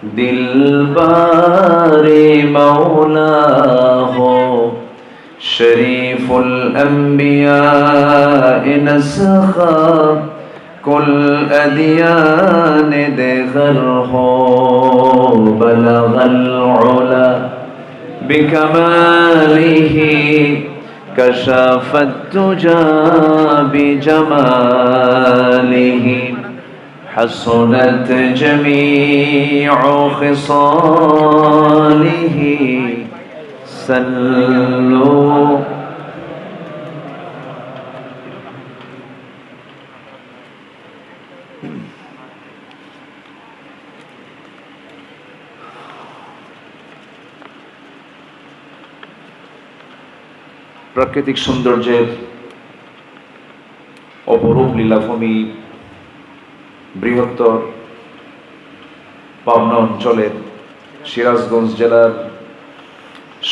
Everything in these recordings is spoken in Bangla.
दिलबार मौला हो, शरीफुल अंबिया नस्खा कुल अदियान देगर हो, बलगल उला बिकमालिही कशफत तुजा बिजमालिही हसनत जमीउ खिसालिही सल्लु। প্রাকৃতিক সৌন্দর্যের অপরূপ লীলাভূমি বৃহত্তর পাবনা অঞ্চলের সিরাজগঞ্জ জেলার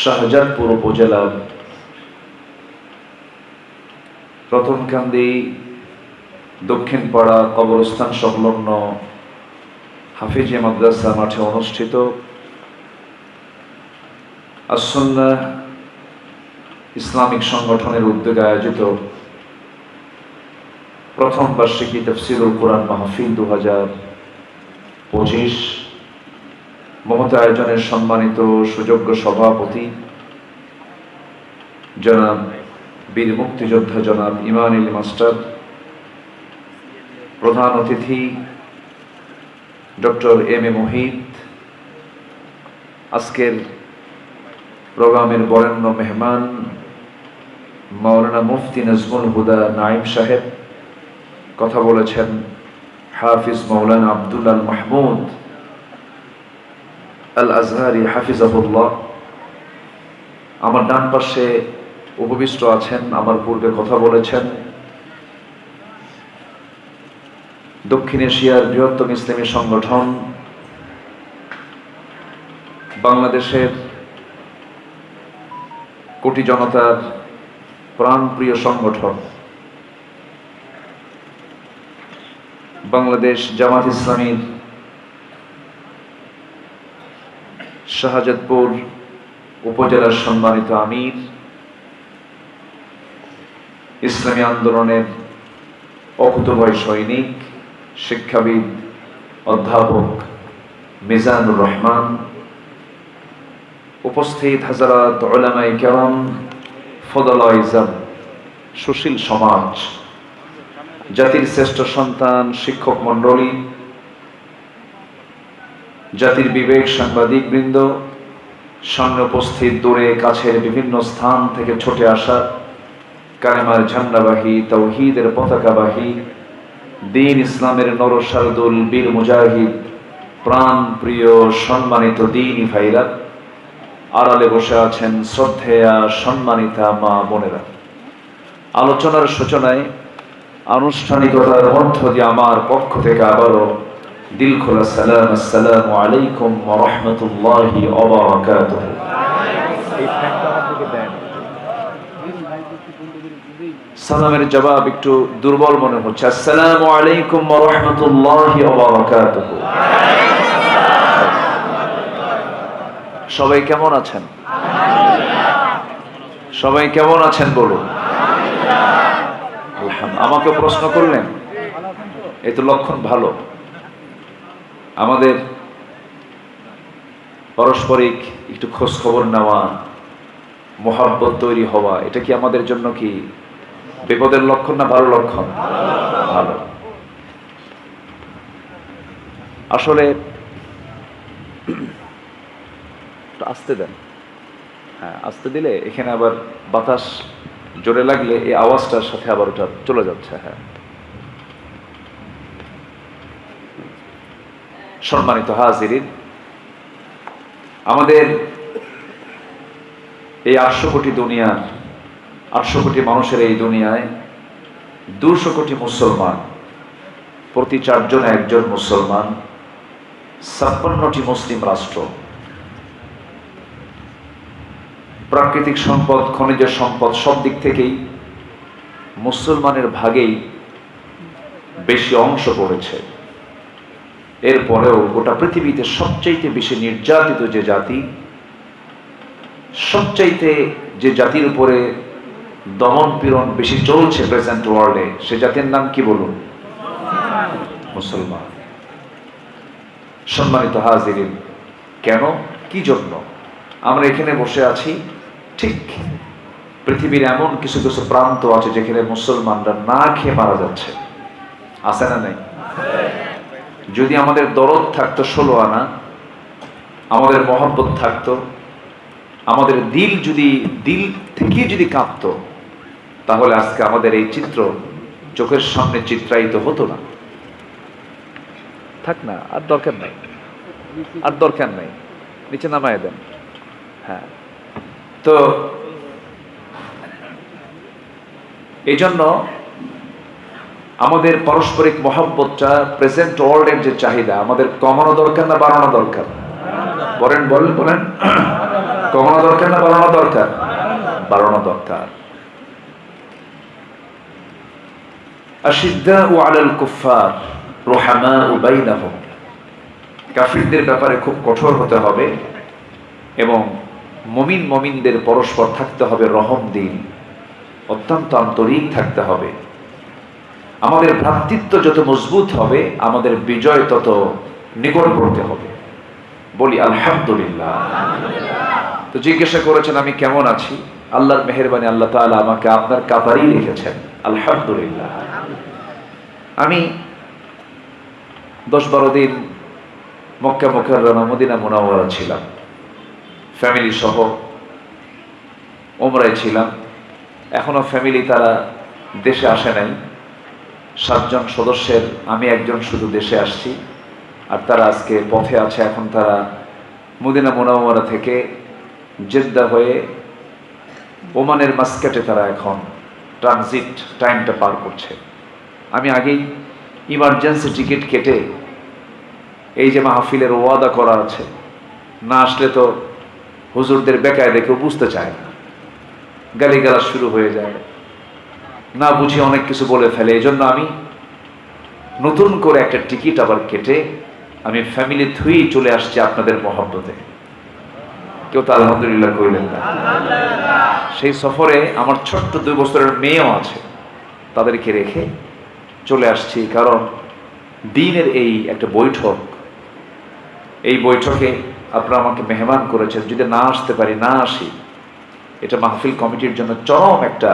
শাহজাদপুর উপজেলার রতনকান্দি দক্ষিণপাড়া কবরস্থান সংলগ্ন হাফিজিয়া মাদ্রাসা মাঠে অনুষ্ঠিত আস-সুন্নাহ ইসলামিক সংগঠনের উদ্যোগে আয়োজিত প্রথম বার্ষিকী তাফসীরুল কোরআন মাহফিল 2025 মহৎ আয়োজনের সম্মানিত সুযোগ্য সভাপতি জনাব বীর মুক্তিযোদ্ধা জনাব ইমানুল মাস্টার, প্রধান অতিথি ডক্টর এম এ মোহিত, আজকের প্রোগ্রামের বরেণ্য মেহমান মাওলানা মুফতি নাজমুল হুদা নাইম সাহেব, কথা বলেছেন হাফিজ মাওলানা আব্দুল্লাহ মাহমুদ আল আজহারি হাফিজাহুল্লাহ। আমার ডান পাশে উপবিষ্ট আছেন, আমার পূর্বে কথা বলেছেন দক্ষিণ এশিয়ার বৃহত্তম ইসলামী সংগঠন বাংলাদেশের কোটি জনতার প্রাণপ্রিয় সংগঠন বাংলাদেশ জামাত ইসলামীর শাহজাদপুর উপজেলার সম্মানিত আমির, ইসলামী আন্দোলনের অকুতোভয় সৈনিক, শিক্ষাবিদ অধ্যাপক মিজানুর রহমান, উপস্থিত হাজারাত উলামায়ে কেরাম, ফদলায়ে ইজাম, সুশীল সমাজ, জাতির শ্রেষ্ঠ সন্তান, শিক্ষক মণ্ডলী, জাতির বিবেক সাংবাদিক বৃন্দ, সামনে উপস্থিত দূরে কাছের বিভিন্ন স্থান থেকে ছুটে আসা কালেমার ঝান্ডাবাহী, তাওহীদের পতাকাবাহী, দ্বীন ইসলামের নরসারদুল বীর মুজাহিদ, প্রাণ প্রিয় সম্মানিত দ্বীনি ভাইরা, আড়ালে বসে আছেন শ্রদ্ধেয়া সম্মানিতা মা বোনেরা। আলোচনার সূচনায় আনুষ্ঠানিকতার মধ্য দিয়ে আমার পক্ষ থেকে আবারও দিল খোলা সালাম, আসসালামু আলাইকুম ওয়া রাহমাতুল্লাহি ওয়া বারাকাতুহু। সালামের জবাব একটু দুর্বল মনে হচ্ছে। আসসালামু আলাইকুম ওয়া রাহমাতুল্লাহি ওয়া বারাকাতুহু। সবাই কেমন আছেন? সবাই কেমন আছেন বলুন। আমাকে প্রশ্ন করলেন, এই তো লক্ষণ ভালো। আমাদের পারস্পরিক একটু খোঁজ খবর নেওয়া, মোহাব্বত তৈরি হওয়া, এটা কি আমাদের জন্য কি বিপদের লক্ষণ না ভালো লক্ষণ? ভালো। আসলে আসতে দেন, হ্যাঁ আসতে দিলে এখানে আবার বাতাস জোরে লাগলে এই আওয়াজটার সাথে আবার ওটা চলে যাচ্ছে। হ্যাঁ, সম্মানিত হাজিরিন, আমাদের এই 800 কোটি দুনিয়ার 800 কোটি মানুষের এই দুনিয়ায় 200 কোটি মুসলমান, প্রতি 4 জনে 1 জন মুসলমান, 56টি মুসলিম রাষ্ট্র, প্রাকৃতিক সম্পদ, খনিজ সম্পদ সব দিক থেকেই মুসলমানের ভাগেই বেশি অংশ পড়েছে। এরপরেও গোটা পৃথিবীতে সবচাইতে বেশি নির্যাতিত যে জাতি, সবচাইতে যে জাতির উপরে দমন পীড়ন বেশি চলছে প্রেজেন্ট ওয়ার্ল্ডে, সে জাতির নাম কি বলুন? মুসলমান। সম্মানিত হাজিরিন, কেন, কি জন্য আমরা এখানে বসে আছি? ঠিক পৃথিবীর এমন কিছু কিছু প্রান্ত আছে যেখানে মুসলমানরা না খেয়ে মারা যাচ্ছে, আছে না নাই? যদি আমাদের দরদ থাকতো 16 আনা, আমাদের মহব্বত থাকতো, আমাদের দিল থেকে যদি কাঁপতো, তাহলে আজকে আমাদের এই চিত্র চোখের সামনে চিত্রায়িত হতো না। থাক না, আর দরকার নাই, আর দরকার নাই, নিচে নামায় দেন। হ্যাঁ, তো এই জন্য আমাদের পারস্পরিক মহব্বতটা প্রেজেন্ট ওয়ার্ল্ডের যে চাহিদা, আমাদের কমানো দরকার না বাড়ানো দরকার? বলেন কমানো দরকার না বাড়ানো দরকার? বাড়ানো দরকার। আশিদ্দাউ আলাল কুফফার রুহামাউ বাইনাহুম, কাফিরদের ব্যাপারে খুব কঠোর হতে হবে এবং মুমিনদের পরস্পর থাকতে হবে রহম দিল, অত্যন্ত আন্তরিক থাকতে হবে। আমাদের ভ্রাতৃত্ব যত মজবুত হবে, আমাদের বিজয় তত নিকটবর্তী হবে। বলি আলহামদুলিল্লাহ। তো জিজ্ঞাসা করেছেন আমি কেমন আছি? আল্লাহর মেহেরবানি, আল্লাহ তাআলা আমাকে আপনার কাতারেই রেখেছেন, আলহামদুলিল্লাহ। আমি 10-12 দিন মক্কা মুকাররমা মদিনা মুনাওয়ারা ছিলাম, ফ্যামিলি সহ উমরায় ছিলাম। এখনো ফ্যামিলি তারা দেশে আসে নাই। 7 জন সদস্যের আমি একজন শুধু দেশে আসছি, আর তারা আজকে পথে আছে। এখন তারা মদিনা মুনাওয়ারা থেকে জেদ্দা হয়ে ওমানের মাস্কাটে তারা এখন ট্রানজিট টাইমটা পার করছে। আমি আগেই ইমার্জেন্সি টিকিট কেটে, এই যে মাহফিলের ওয়াদা করা আছে, না আসলে তো হুজুরদের বেকায় দেখেও বুঝতে চায় না, গালিগালাজ শুরু হয়ে যায়, না বুঝে অনেক কিছু বলে ফেলে। এই জন্য আমি নতুন করে একটা টিকিট আবার কেটে আমি ফ্যামিলি থুই চলে আসছি আপনাদের মহব্বতে। কেউ তো আলহামদুলিল্লাহ কইলেন না? সেই সফরে আমার ছোট্ট 2 বছরের মেয়েও আছে, তাদেরকে রেখে চলে আসছি। কারণ দিনের এই একটা বৈঠক, এই বৈঠকে আপনারা আমাকে মেহমান করেছেন, যদি না আসতে পারি, না আসি, এটা মাহফিল কমিটির জন্য চরম একটা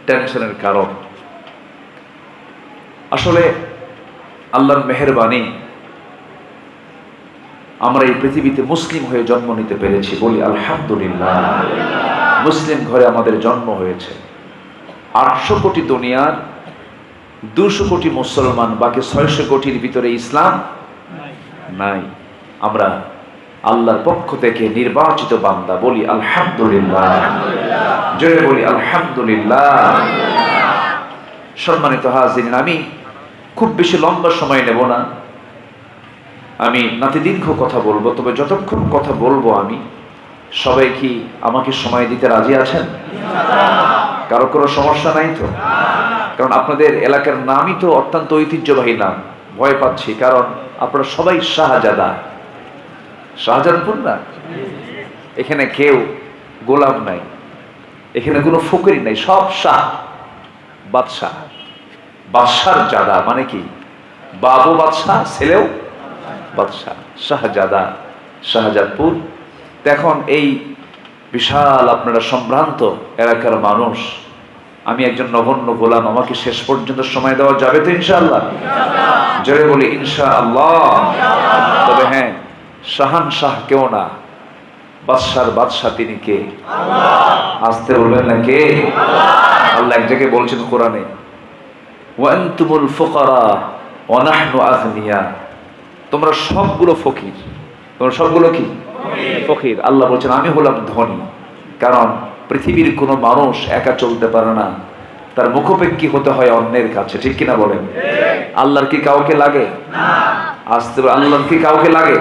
টেনশনের কারণ। আসলে আল্লাহর মেহেরবানি, আমরা এই পৃথিবীতে মুসলিম হয়ে জন্ম নিতে পেরেছি, বলি আলহামদুলিল্লাহ। মুসলিম ঘরে আমাদের জন্ম হয়েছে। 800 কোটি দুনিয়ার 200 কোটি মুসলমান, বাকি 600 কোটির ভিতরে ইসলাম নাই। আমরা আল্লাহর পক্ষ থেকে নির্বাচিত বান্দা, বলি আলহামদুলিল্লাহ। জোরে বলি আলহামদুলিল্লাহ। সম্মানিত হাজিরিন, আমি খুব বেশি লম্বা সময় নেব না, আমি নাতিদীর্ঘ কথা বলবো। তবে যতক্ষণ কথা বলবো আমি, সবাই কি আমাকে সময় দিতে রাজি আছেন? কারো কোনো সমস্যা নাই তো? কারণ আপনাদের এলাকার নামই তো অত্যন্ত ঐতিহ্যবাহী নাম। ভয় পাচ্ছি, কারণ আপনারা সবাই শাহজাদা, শাহজাদপুর না। এখানে কেউ গোলাম নাই, এখানে কোনো ফকির নাই, সব শাহ, বাদশাহ। বাদশার জাদা মানে কি? বাবু বাদশাহ, ছেলেও বাদশাহ, শাহজাদা, শাহজাদপুর। এখন এই বিশাল আপনারা সম্ভ্রান্ত এলাকার মানুষ, আমি একজন নগণ্য গোলাম, আমাকে শেষ পর্যন্ত সময় দেওয়া যাবে তো ইনশাআল্লাহ? জোরে বলি ইনশাআল্লাহ। তবে হ্যাঁ, শাহানশাহ কেউ না, বাদশার বাদশাহ তিনি কে? আসতে বলবেন না কে? আল্লাহ এক জায়গায় বলছেন কোরআনে, ওয়া আনতুমুল ফুকারা ওয়া নাহনু আগনিয়া, তোমরা সবগুলো ফকির। তোমরা সবগুলো কি? ফকির। আল্লাহ বলছেন আমি হলাম ধনী। কারণ পৃথিবীর কোনো মানুষ একা চলতে পারে না, তার মুখাপেক্ষী হতে হয় অন্যের কাছে, ঠিক কিনা বলেন? আল্লাহর কি কাউকে লাগে? আসতে আল্লাহর কি কাউকে লাগে?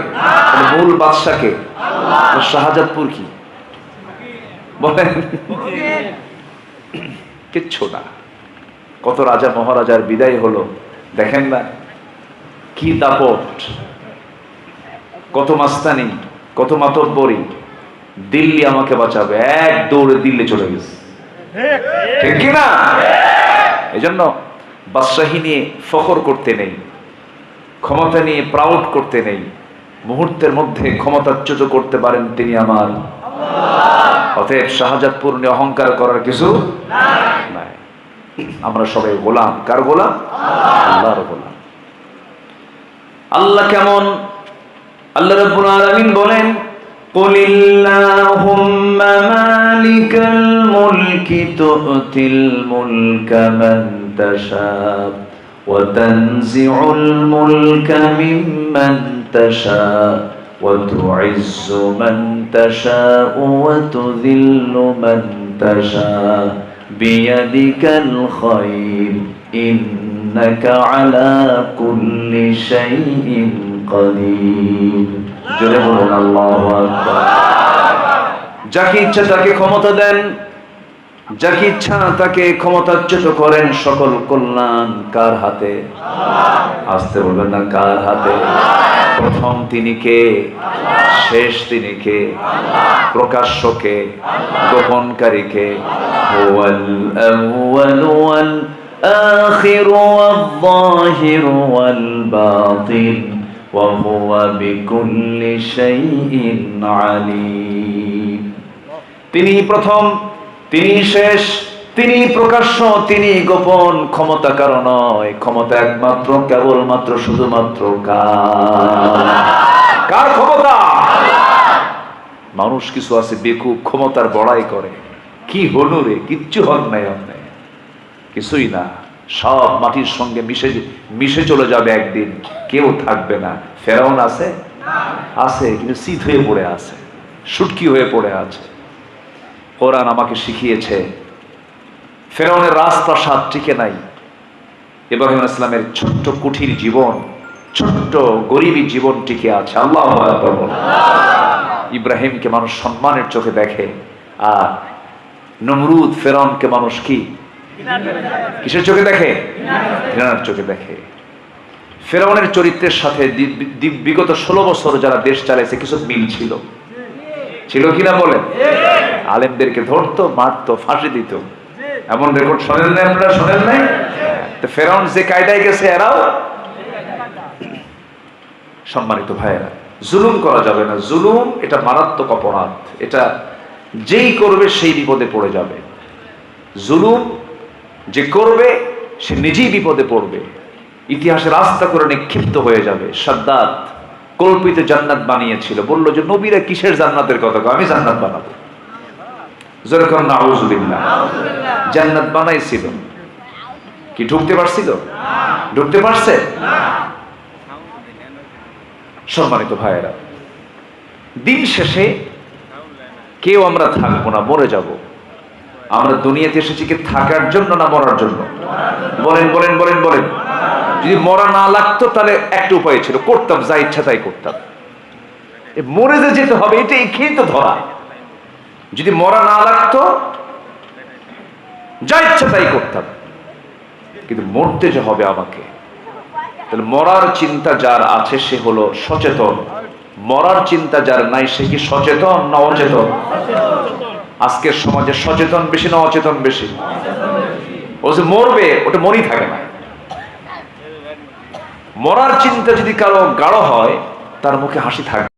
মূল বাদশাকে, শাহজাদপুর কি বলেন? কিচ্ছু না। কত রাজা মহারাজার বিদায় হলো, দেখেন না? কি দাপট, কত মাস্তানি, কত মাতব্বরি। দিল্লি আমাকে বাঁচাবে, এক দৌড়ে দিল্লি চলে গেছে, ঠিক কিনা? এই জন্য বাদশাহী নিয়ে ফখর করতে নেই, ক্ষমতা নিয়ে প্রাউড করতে নেই। মুহূর্তের মধ্যে ক্ষমতাচ্যুত করতে পারেন তিনি আমার আল্লাহ। অতএব শাহজাদপুর নিয়ে অহংকার করার কিছু নাই। আমরা সবাই গোলাম, কার গোলাম? আল্লাহর গোলাম। আল্লাহ কেমন? আল্লাহ রাব্বুল আলামিন বলেন, কুলিল্লাহুম্মা মালিকাল মুলকি তু'তিল মুলকা মান তাশা ওয়া তানজিউল মুলকা মিম্মান তাশা ওয়া তু'ইজ্জু মান তাশা ওয়া তুযিল্লু মান তাশা বিয়াদিকাল খায়র ইন্নাকা আলা কুল্লি শাইইন কাদির। জোরে বলুন আল্লাহু আকবার। যাকে ইচ্ছা তাকে ক্ষমতা দেন, যাকে ইচ্ছা তাকে ক্ষমতাচ্যুত করেন। সকল কল্যাণ কার হাতে? আসতে বলবেন না, কার হাতে? প্রথম তিনি কে? শেষ তিনি কে? প্রকাশ্য কে? গোপনকারী কে? হুয়াল আউয়াল ওয়াল আখির ওয়াল যাহির ওয়াল বাতিন ওয়া হুয়া বিকুল্লি শাইইন আলীম। তিনি প্রথম, তিনি শেষ, তিনি প্রকাশ্য, তিনি গোপন। ক্ষমতা কারো নয়, ক্ষমতা একমাত্র কেবলমাত্র শুধুমাত্র কার ক্ষমতা? মানুষ কিছু আছে বেকুব, ক্ষমতার বড়াই করে। কি হলো রে? কিচ্ছু হল নাই, আপনি কিছুই না, সব মাটির সঙ্গে মিশে চলে যাবে একদিন, কেউ থাকবে না। ফেরাউন আছে? আছে, কিন্তু শীত হয়ে পড়ে আছে, শুটকি হয়ে পড়ে আছে। কোরআন আমাকে শিখিয়েছে ফেরাউনের রাজপ্রাসাদ টিকে নাই। ইব্রাহিম আলাইহিস সালামের ছোট্ট কুঠির জীবন, ছোট্ট গরিবী জীবন টিকে আছে। আল্লাহু আকবার। ইব্রাহিমকে মানুষ সম্মানের চোখে দেখে, আর নমরুদ ফেরাউনকে মানুষ কি কিসের চোখে দেখে? ঘৃণার চোখে দেখে। ফেরাউনের চরিত্রের সাথে বিগত 16 বছর যারা দেশ চালাইছে কিছু মিল ছিল, ছিল কিনা বলেন? আলেমদেরকে ধরতো, মারতো, ফাঁসি দিত। এমন রেকর্ড শোনেন নাই আপনারা? শোনেন নাই? তো ফেরাউন যে কায়দায় গেছে, এরাও। সম্মানিত ভাইয়েরা, জুলুম করা যাবে না। জুলুম এটা মারাত্মক অপরাধ, এটা যেই করবে সেই বিপদে পড়ে যাবে। জুলুম যে করবে সে নিজেই বিপদে পড়বে, ইতিহাসে রাস্তা করে নিক্ষিপ্ত হয়ে যাবে। সাদ্দাত কল্পিত জান্নাত বানিয়েছিল, বললো যে নবীরা কিসের জান্নাতের কথা? আমি জান্নাত বানাবো। জোরে করুন নাউযুবিল্লাহ। জান্নাত বানাইছিল, কি ঢুকতে পারছিল? ঢুকতে পারছে? সম্মানিত ভাইয়েরা, দিন শেষে কেউ আমরা থাকবো না, মরে যাব। আমরা দুনিয়াতে এসেছি কি থাকার জন্য না মরার জন্য? বলেন বলেন বলেন বলেন। যদি মরা না লাগতো তাহলে একটা উপায় ছিল, করতাম যা ইচ্ছা তাই করতাম। মরে যে যেতে হবে এটাই খেয়ে তো ধরা। যদি মরা না লাগতো যা ইচ্ছা তাই করতাম, কিন্তু মরতে যে হবে আমাকে, তাহলে মরার চিন্তা যার আছে সে হলো সচেতন। মরার চিন্তা যার নাই সে কি সচেতন না অচেতন? আজকের সমাজে সচেতন বেশি না অচেতন বেশি? ও যে মরবে ওটা মনই থাকে না। মরার চিন্তা যদি কারো গাঢ় হয় তার মুখে হাসি থাকে।